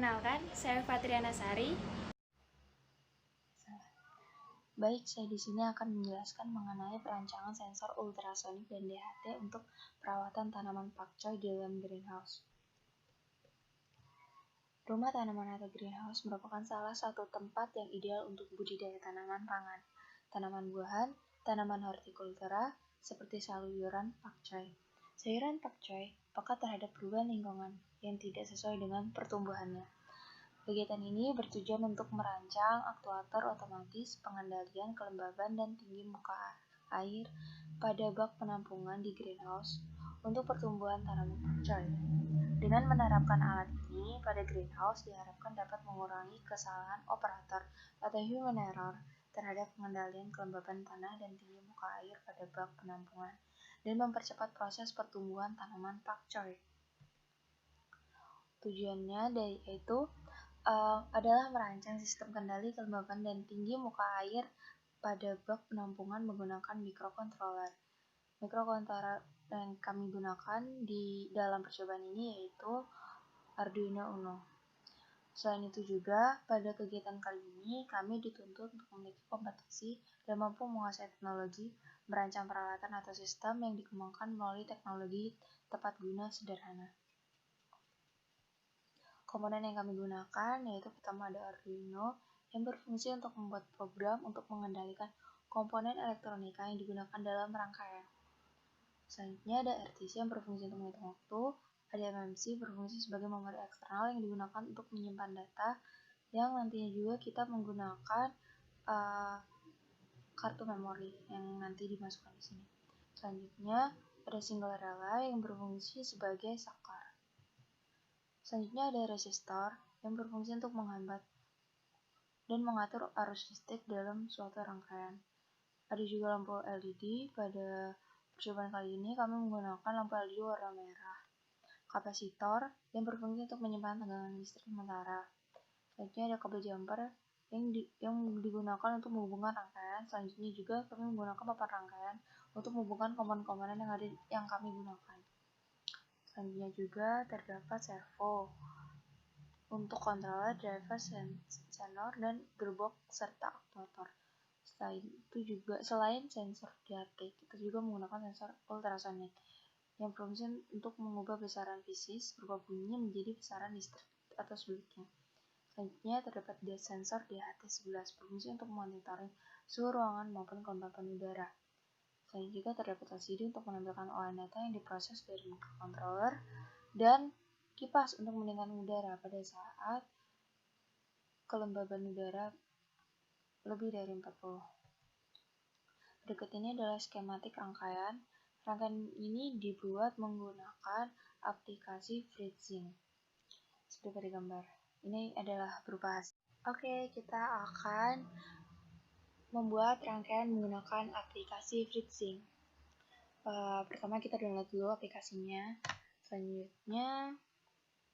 Perkenalkan, saya Fatriana Sari. Baik, saya di sini akan menjelaskan mengenai perancangan sensor ultrasonik dan DHT untuk perawatan tanaman pakcoy di dalam greenhouse. Rumah tanaman atau greenhouse merupakan salah satu tempat yang ideal untuk budidaya tanaman pangan, tanaman buahan, tanaman hortikultura, seperti sayuran pakcoy. Sayuran pakcoy peka terhadap perubahan lingkungan yang tidak sesuai dengan pertumbuhannya. Kegiatan ini bertujuan untuk merancang aktuator otomatis pengendalian kelembaban dan tinggi muka air pada bak penampungan di greenhouse untuk pertumbuhan tanaman pakcoy. Dengan menerapkan alat ini pada greenhouse diharapkan dapat mengurangi kesalahan operator atau human error terhadap pengendalian kelembaban tanah dan tinggi muka air pada bak penampungan dan mempercepat proses pertumbuhan tanaman pakcoy. Tujuannya yaitu adalah merancang sistem kendali kelembaban dan tinggi muka air pada bak penampungan menggunakan microcontroller. Microcontroller yang kami gunakan di dalam percobaan ini yaitu Arduino Uno. Selain itu juga, pada kegiatan kali ini kami dituntut untuk memiliki kompetensi dan mampu menguasai teknologi, merancang peralatan atau sistem yang dikembangkan melalui teknologi tepat guna sederhana. Komponen yang kami gunakan yaitu pertama ada Arduino yang berfungsi untuk membuat program untuk mengendalikan komponen elektronika yang digunakan dalam rangkaian. Selanjutnya ada RTC yang berfungsi untuk menghitung waktu, ada MMC berfungsi sebagai memori eksternal yang digunakan untuk menyimpan data, yang nantinya juga kita menggunakan kartu memori yang nanti dimasukkan di sini. Selanjutnya ada single relay yang berfungsi sebagai saklar. Selanjutnya ada resistor yang berfungsi untuk menghambat dan mengatur arus listrik dalam suatu rangkaian. Ada juga lampu LED. Pada percobaan kali ini kami menggunakan lampu LED warna merah. Kapasitor yang berfungsi untuk menyimpan tegangan listrik sementara. Selanjutnya ada kabel jumper yang digunakan untuk menghubungkan rangkaian. Selanjutnya juga kami menggunakan papan rangkaian untuk menghubungkan komponen-komponen yang kami gunakan. Selanjutnya juga terdapat servo untuk controller, driver, sensor, dan gearbox serta aktuator. Selain sensor DHT, kita juga menggunakan sensor ultrasonik yang berfungsi untuk mengubah besaran fisik berupa bunyi menjadi besaran listrik atau sebaliknya. Selanjutnya terdapat sensor DHT11 berfungsi untuk memonitoring suhu ruangan maupun kelembapan udara. Selain juga terdapat LCD untuk menampilkan olahan data yang diproses dari microcontroller dan kipas untuk meningkatkan udara pada saat kelembaban udara lebih dari 40. Berikut ini adalah skematik rangkaian. Rangkaian ini dibuat menggunakan aplikasi FreeSync. Seperti pada gambar. Ini adalah berupa hasil. Oke, kita akan membuat rangkaian menggunakan aplikasi FreeSync. Pertama kita download dulu aplikasinya. Selanjutnya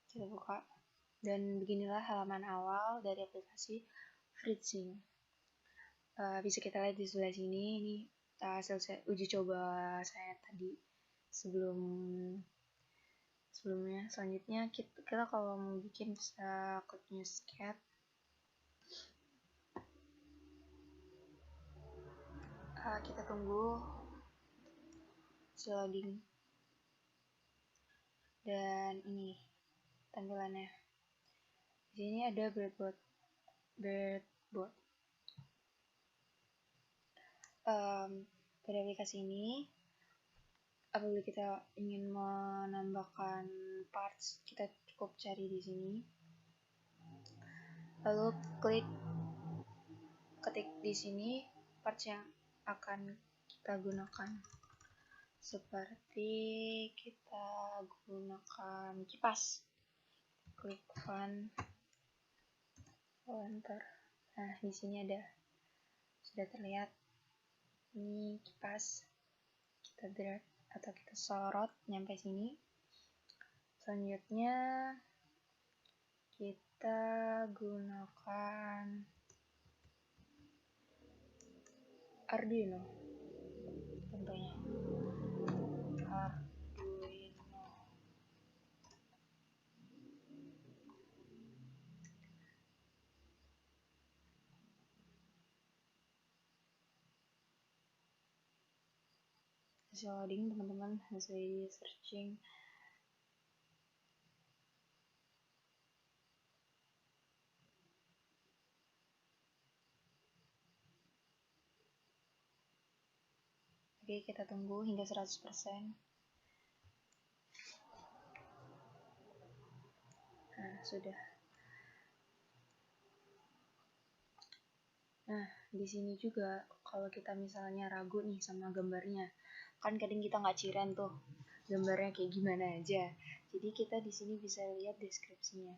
kita buka dan beginilah halaman awal dari aplikasi FreeSync. Bisa kita lihat di sebelah sini, ini hasil uji coba saya tadi sebelumnya. Selanjutnya kita kalau mau bikin bisa klik new sketch. Kita tunggu loading, dan ini tampilannya. Di sini ada breadboard. Pada aplikasi ini, apabila kita ingin menambahkan parts, kita cukup cari di sini, lalu ketik di sini parts yang akan kita gunakan. Seperti kita gunakan kipas, klik fan, enter. Nah, di sini sudah terlihat ini kipas. Kita drag atau kita sorot nyampe sini. Selanjutnya kita gunakan Arduino contohnya. Arduino. Masih loading teman-teman, masih searching. Oke, kita tunggu hingga 100%. Nah, sudah. Nah, di sini juga kalau kita misalnya ragu nih sama gambarnya, kan kadang kita nggak ciren tuh gambarnya kayak gimana aja. Jadi kita di sini bisa lihat deskripsinya.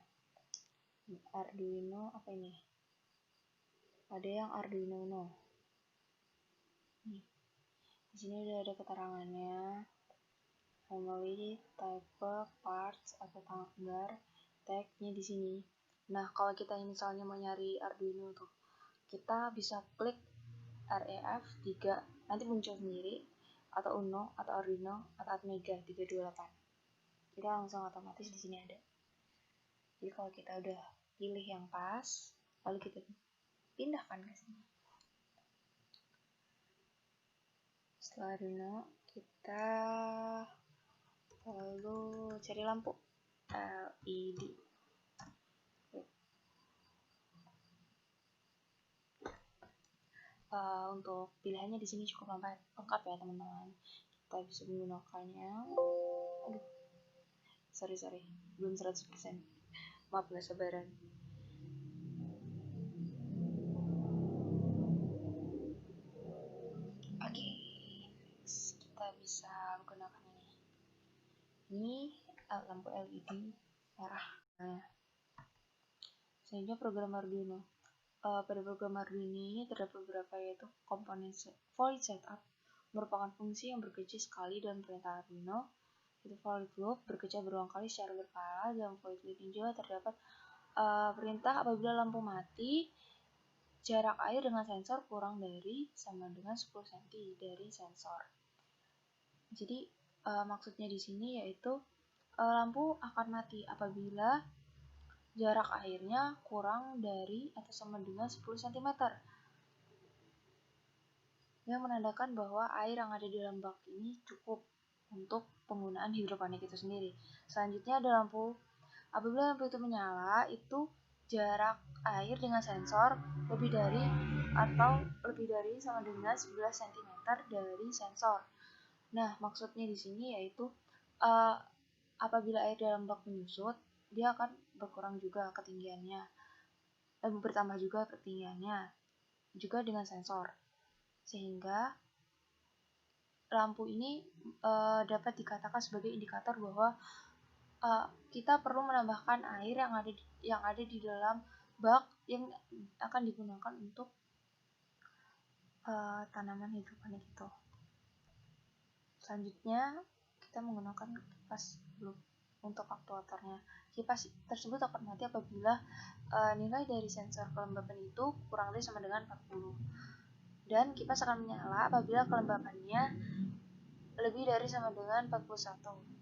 Arduino apa ini? Ada yang Arduino Uno. Nih, di sini udah ada keterangannya. Family, type, parts atau tanggal, tag-nya di sini. Nah, kalau kita misalnya mau nyari Arduino tuh, kita bisa klik REF 3, nanti muncul sendiri, atau Uno, atau Arduino, atau Atmega 328. Kita langsung otomatis di sini ada. Jadi kalau kita udah pilih yang pas, lalu kita pindahkan ke sini. Setelah Arduino, kita lalu cari lampu LED. Untuk pilihannya di sini cukup lengkap ya teman-teman. Kita bisa menggunakannya. Aduh, sorry, belum 100%. Maaf nggak sabaran. Oke, kita bisa menggunakan ini. Ini lampu LED merah. Nah, selanjutnya program Arduino. Pada program Arduino ini terdapat beberapa, yaitu komponen void setup merupakan fungsi yang bekerja sekali dalam perintah Arduino. Itu void loop bekerja berulang kali secara berkala. Dalam void loop ini juga terdapat perintah apabila lampu mati, jarak air dengan sensor kurang dari sama dengan 10 cm dari sensor. Jadi maksudnya di sini yaitu lampu akan mati apabila jarak airnya kurang dari atau sama dengan 10 cm. Yang menandakan bahwa air yang ada di dalam bak ini cukup untuk penggunaan hidroponik itu sendiri. Selanjutnya ada lampu. Apabila lampu itu menyala, itu jarak air dengan sensor lebih dari atau lebih dari sama dengan 11 cm dari sensor. Nah, maksudnya di sini yaitu apabila air dalam bak menyusut, dia akan berkurang juga ketinggiannya, bertambah juga ketinggiannya, juga dengan sensor. Sehingga lampu ini dapat dikatakan sebagai indikator bahwa kita perlu menambahkan air yang ada di dalam bak yang akan digunakan untuk tanaman hidroponik itu. Selanjutnya kita menggunakan kipas loop untuk aktuatornya. Kipas tersebut akan mati apabila nilai dari sensor kelembapan itu kurang dari sama dengan 40. Dan kipas akan menyala apabila kelembapannya lebih dari sama dengan 41.